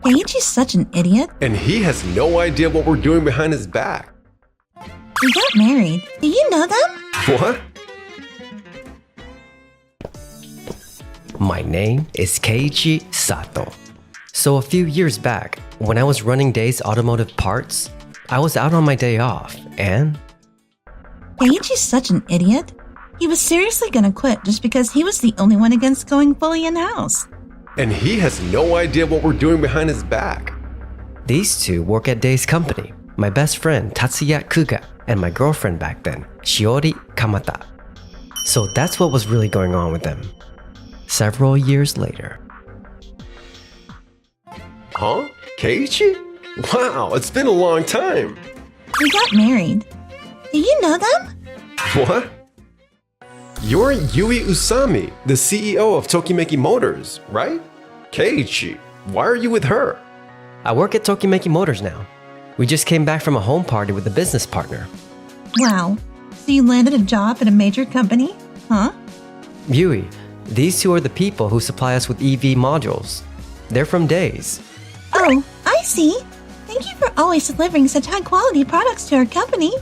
Keiichi's such an idiot. And he has no idea what we're doing behind his back. We got married. Do you know them? What? My name is Keiichi Sato. So a few years back, when I was running Day's Automotive Parts, I was out on my day off and... Keiichi's such an idiot. He was seriously gonna quit just because he was the only one against going fully in-house. And he has no idea what we're doing behind his back. These two work at Day's company. My best friend Tatsuya Kuga and my girlfriend back then, Shiori Kamata. So that's what was really going on with them. Several years later. Huh? Keiichi? Wow, it's been a long time. We got married. Do you know them? What? You're Yui Usami, the CEO of Tokimeki Motors, right? Keiichi, why are you with her? I work at Tokimeki Motors now. We just came back from a home party with a business partner. Wow. So you landed a job at a major company? Huh? Yui, these two are the people who supply us with EV modules. They're from Days. Oh, I see. Thank you for always delivering such high-quality products to our company.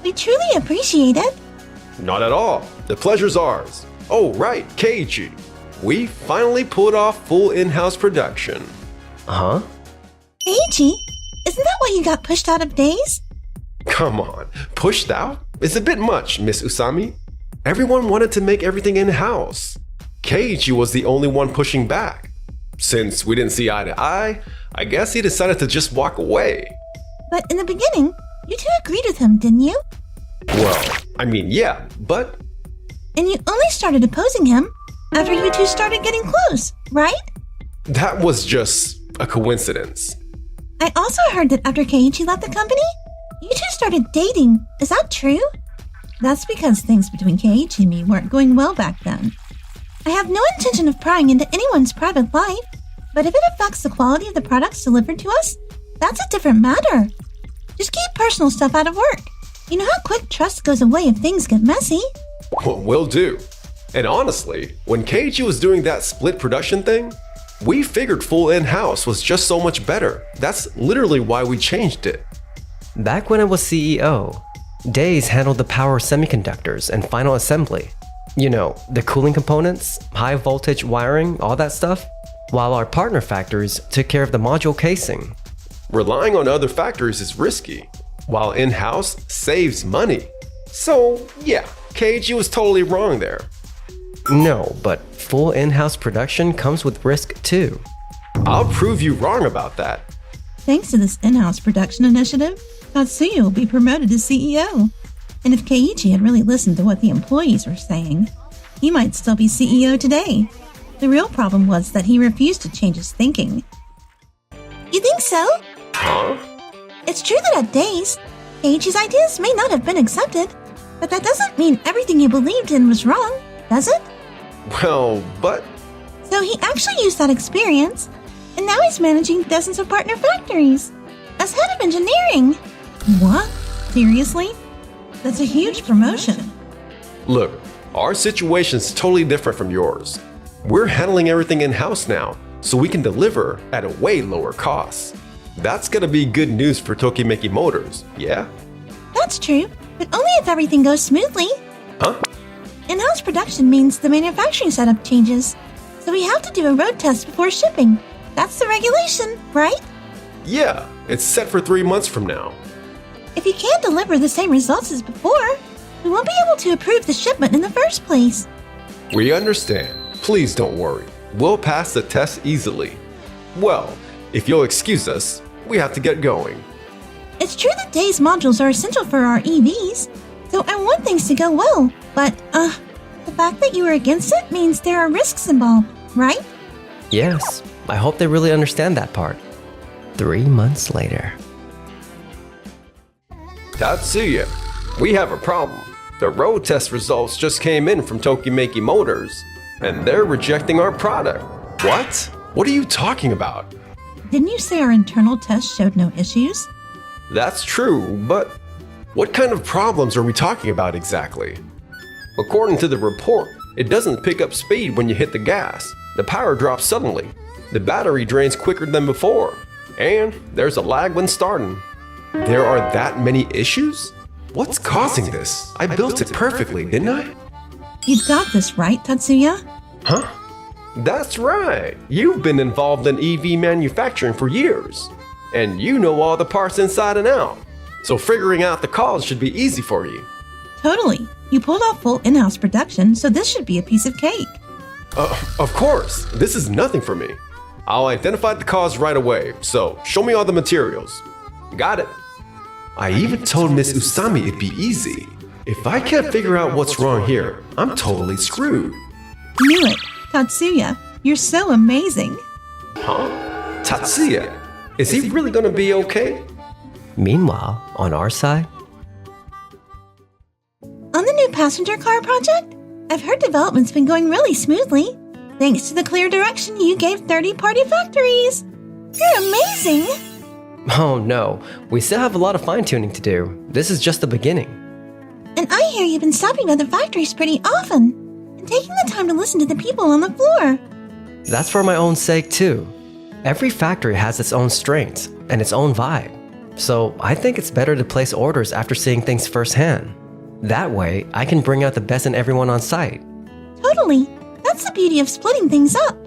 We truly appreciate it. Not at all. The pleasure's ours. Oh, right, Keiichi. We finally pulled off full in-house production. Huh? Keiichi, isn't that why you got pushed out of Days? Come on, pushed out? It's a bit much, Miss Usami. Everyone wanted to make everything in-house. Keiichi was the only one pushing back. Since we didn't see eye to eye, I guess he decided to just walk away. But in the beginning, you two agreed with him, didn't you? Well, I mean, yeah, but... And you only started opposing him after you two started getting close, right? That was just a coincidence. I also heard that after Keiichi left the company, you two started dating. Is that true? That's because things between Keiichi and me weren't going well back then. I have no intention of prying into anyone's private life, but if it affects the quality of the products delivered to us, that's a different matter. Just keep personal stuff out of work. You know how quick trust goes away if things get messy? Well, will do. And honestly, when Keiichi was doing that split production thing, we figured full in-house was just so much better. That's literally why we changed it. Back when I was CEO, Days handled the power semiconductors and final assembly. You know, the cooling components, high voltage wiring, all that stuff. While our partner factories took care of the module casing. Relying on other factories is risky, while in-house saves money. So yeah, Keiichi was totally wrong there. No, but full in-house production comes with risk too. I'll prove you wrong about that. Thanks to this in-house production initiative, Tatsuya will be promoted to CEO. And if Keiichi had really listened to what the employees were saying, he might still be CEO today. The real problem was that he refused to change his thinking. You think so? Huh? It's true that at Days, Keiichi's ideas may not have been accepted, but that doesn't mean everything he believed in was wrong, does it? Well, but... So he actually used that experience, and now he's managing dozens of partner factories as head of engineering. What? Seriously? That's a huge promotion. Look, our situation's totally different from yours. We're handling everything in-house now, so we can deliver at a way lower cost. That's gonna be good news for Tokimeki Motors, yeah? That's true, but only if everything goes smoothly. Huh? In-house production means the manufacturing setup changes, so we have to do a road test before shipping. That's the regulation, right? Yeah, it's set for 3 months from now. If you can't deliver the same results as before, we won't be able to approve the shipment in the first place. We understand. Please don't worry. We'll pass the test easily. Well, if you'll excuse us, we have to get going. It's true that Days modules are essential for our EVs, so I want things to go well, but, the fact that you are against it means there are risks involved, right? Yes, I hope they really understand that part. 3 months later. Tatsuya, we have a problem. The road test results just came in from Tokimeki Motors, and they're rejecting our product. What? What are you talking about? Didn't you say our internal test showed no issues? That's true, but what kind of problems are we talking about exactly? According to the report, it doesn't pick up speed when you hit the gas. The power drops suddenly. The battery drains quicker than before. And there's a lag when starting. There are that many issues? What's causing this? I built it perfectly, didn't I? You got this, right, Tatsuya? Huh? That's right. You've been involved in EV manufacturing for years. And you know all the parts inside and out. So figuring out the cause should be easy for you. Totally. You pulled off full in-house production, so this should be a piece of cake. Of course. This is nothing for me. I'll identify the cause right away, so show me all the materials. Got it. I even told Miss Usami it'd be easy. If I can't figure out what's wrong here, I'm totally screwed. Knew it. Tatsuya, you're so amazing. Huh? Tatsuya? Is he really gonna be okay? Meanwhile, on our side, On the new passenger car project, I've heard development's been going really smoothly. Thanks to the clear direction you gave third-party factories. You're amazing. oh no, we still have a lot of fine-tuning to do. This is just the beginning. And I hear you've been stopping by the factories pretty often and taking the time to listen to the people on the floor. That's for my own sake too. Every factory has its own strengths and its own vibe. So I think it's better to place orders after seeing things firsthand. That way, I can bring out the best in everyone on site. Totally. That's the beauty of splitting things up.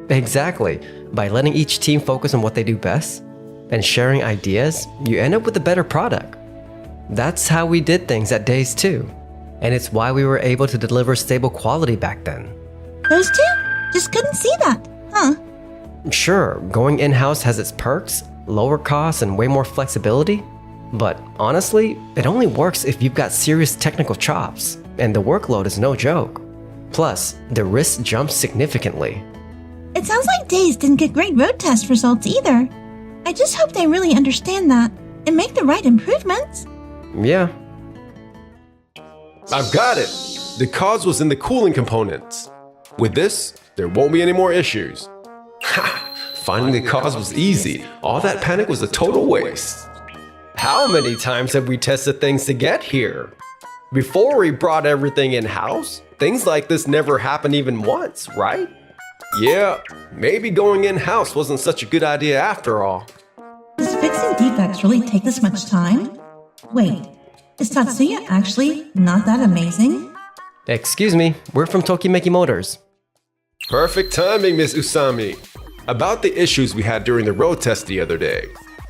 Exactly. By letting each team focus on what they do best and sharing ideas, you end up with a better product. That's how we did things at Days too. And it's why we were able to deliver stable quality back then. Those two just couldn't see that, huh? Sure, going in-house has its perks, lower costs, and way more flexibility. But honestly, it only works if you've got serious technical chops, and the workload is no joke. Plus, the risk jumps significantly. It sounds like Days didn't get great road test results either. I just hope they really understand that and make the right improvements. Yeah. I've got it. The cause was in the cooling components. With this, there won't be any more issues. Ha! Finding the cause was easy. All that panic was a total waste. How many times have we tested things to get here? Before we brought everything in-house, things like this never happened even once, right? Yeah, maybe going in-house wasn't such a good idea after all. Does fixing defects really take this much time? Wait, is Tatsuya actually not that amazing? Excuse me, we're from Tokimeki Motors. Perfect timing, Miss Usami. About the issues we had during the road test the other day.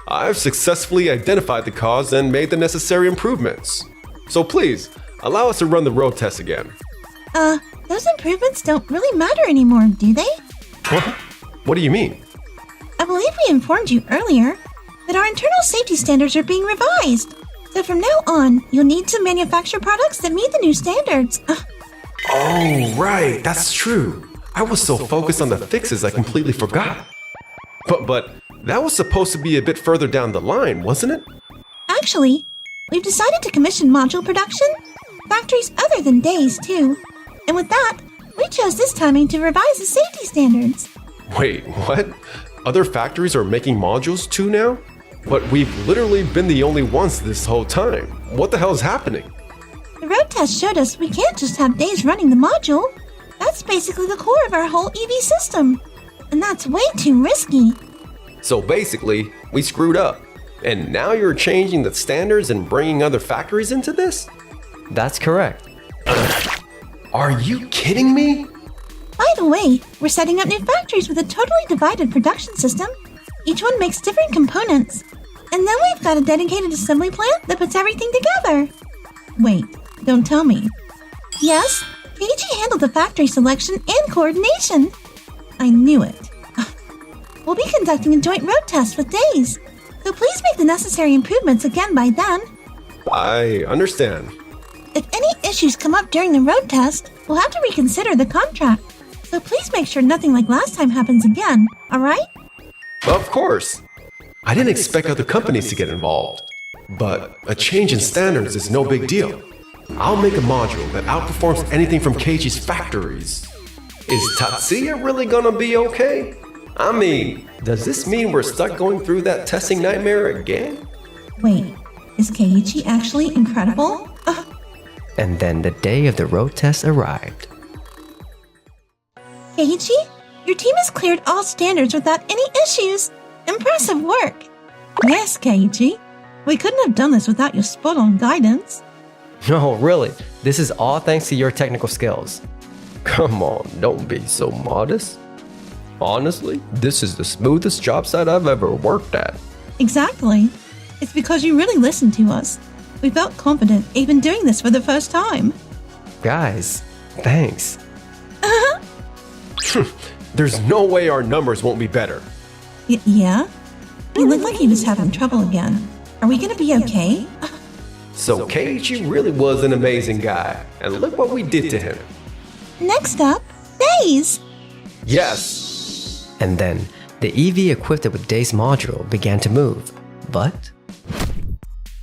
I've successfully identified the cause and made the necessary improvements. So please, allow us to run the road test again. Those improvements don't really matter anymore, do they? What? What do you mean? I believe we informed you earlier that our internal safety standards are being revised. So from now on, you'll need to manufacture products that meet the new standards. Oh, right, that's true. I was so focused on the fixes I completely forgot. But that was supposed to be a bit further down the line, wasn't it? Actually, we've decided to commission module production, factories other than Days too. And with that, we chose this timing to revise the safety standards. Wait, what? Other factories are making modules too now? But we've literally been the only ones this whole time. What the hell is happening? The road test showed us we can't just have Days running the module. That's basically the core of our whole EV system. And that's way too risky. So basically, we screwed up. And now you're changing the standards and bringing other factories into this? That's correct. Are you kidding me? By the way, we're setting up new factories with a totally divided production system. Each one makes different components. And then we've got a dedicated assembly plant that puts everything together. Wait, don't tell me. Yes, Keiichi handled the factory selection and coordination. I knew it. We'll be conducting a joint road test with Days. So please make the necessary improvements again by then. I understand. If any issues come up during the road test, we'll have to reconsider the contract. So please make sure nothing like last time happens again, alright? Of course. I didn't expect other companies to get involved. But a change in standards is no big deal. I'll make a module that outperforms anything from Keiichi's factories. Is Tatsuya really gonna be okay? I mean, does this mean we're stuck going through that testing nightmare again? Wait, is Keiichi actually incredible? And then the day of the road test arrived. Keiichi, your team has cleared all standards without any issues. Impressive work. Yes, Keiichi. We couldn't have done this without your spot-on guidance. No, really. This is all thanks to your technical skills. Come on, don't be so modest. Honestly, this is the smoothest job site I've ever worked at. Exactly. It's because you really listened to us. We felt confident even doing this for the first time. Guys, thanks. There's no way our numbers won't be better. Yeah? You look like you're just having trouble again. Are we gonna be okay? So Keiichi really was an amazing guy, and look what we did to him. Next up, Days! Yes! And then, the EV equipped with Days module began to move. But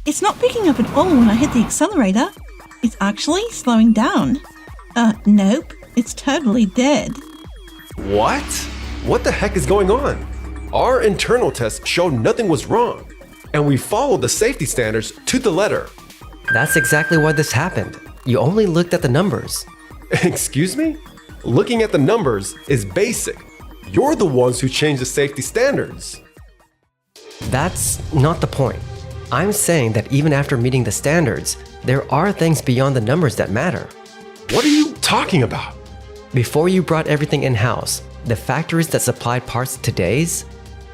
It's not picking up at all when I hit the accelerator. It's actually slowing down. Nope. It's totally dead. What? What the heck is going on? Our internal tests showed nothing was wrong, and we followed the safety standards to the letter. that's exactly why this happened. You only looked at the numbers. Excuse me? Looking at the numbers is basic. You're the ones who changed the safety standards. That's not the point. I'm saying that even after meeting the standards, there are things beyond the numbers that matter. What are you talking about? Before you brought everything in-house, the factories that supplied parts to Days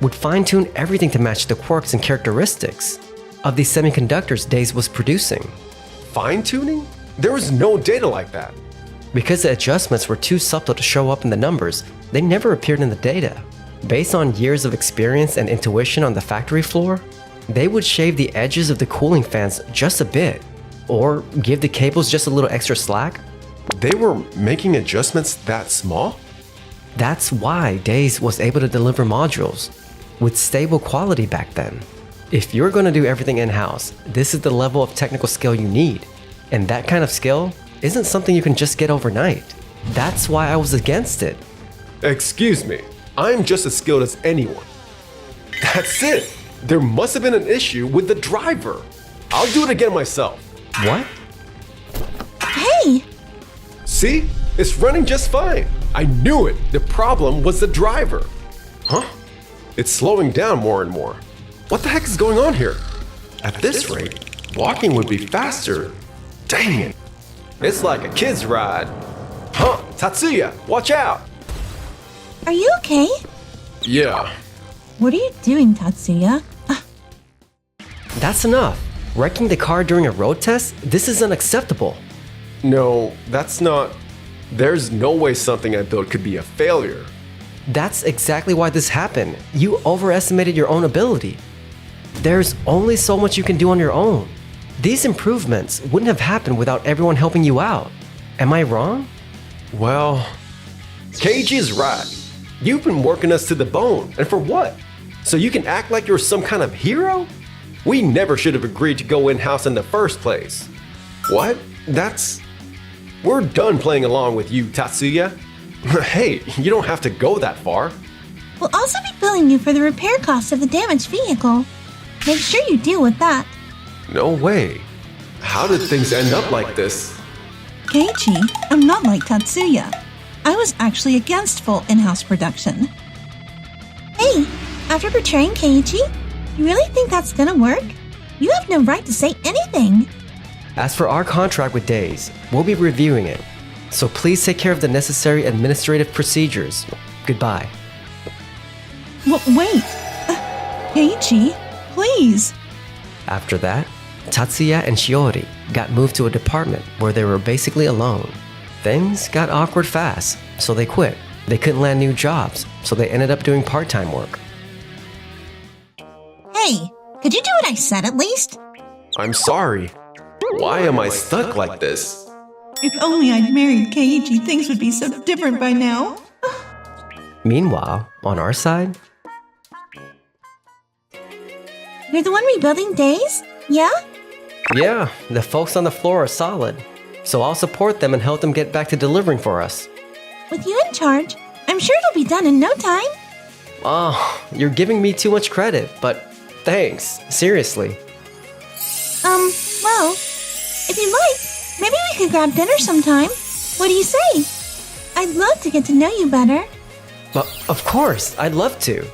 would fine-tune everything to match the quirks and characteristics of the semiconductors Days was producing. Fine-tuning? There was no data like that. Because the adjustments were too subtle to show up in the numbers, they never appeared in the data. Based on years of experience and intuition on the factory floor, they would shave the edges of the cooling fans just a bit, or give the cables just a little extra slack. They were making adjustments that small? That's why Days was able to deliver modules with stable quality back then. If you're going to do everything in-house, this is the level of technical skill you need. And that kind of skill isn't something you can just get overnight. That's why I was against it. Excuse me, I'm just as skilled as anyone. That's it. There must have been an issue with the driver. I'll do it again myself. What? Hey! See? It's running just fine. I knew it. The problem was the driver. Huh? It's slowing down more and more. What the heck is going on here? At this rate, walking would be faster. Dang it. It's like a kid's ride. Huh? Tatsuya, watch out! Are you okay? Yeah. What are you doing, Tatsuya? That's enough. Wrecking the car during a road test? This is unacceptable. No, that's not... There's no way something I built could be a failure. That's exactly why this happened. You overestimated your own ability. There's only so much you can do on your own. These improvements wouldn't have happened without everyone helping you out. Am I wrong? Well, Keiji is right. You've been working us to the bone, and for what? So you can act like you're some kind of hero? We never should have agreed to go in-house in the first place. What? We're done playing along with you, Tatsuya. Hey, you don't have to go that far. We'll also be billing you for the repair costs of the damaged vehicle. Make sure you deal with that. No way. How did things end up like this? Keiichi, I'm not like Tatsuya. I was actually against full in-house production. Hey, after betraying Keiichi, you really think that's gonna work? You have no right to say anything. As for our contract with Days, we'll be reviewing it. So please take care of the necessary administrative procedures. Goodbye. Wait. Keiichi, please. After that, Tatsuya and Shiori got moved to a department where they were basically alone. Things got awkward fast, so they quit. They couldn't land new jobs, so they ended up doing part-time work. Hey, could you do what I said at least? I'm sorry. Why am I stuck like this? If only I'd married Keiichi, things would be so different by now. Meanwhile, on our side, You're the one rebuilding Days? Yeah? yeah, the folks on the floor are solid. So I'll support them and help them get back to delivering for us. With you in charge, I'm sure it'll be done in no time. Oh, you're giving me too much credit, but thanks, seriously. Well, if you like, maybe we could grab dinner sometime. What do you say? I'd love to get to know you better. But of course, I'd love to.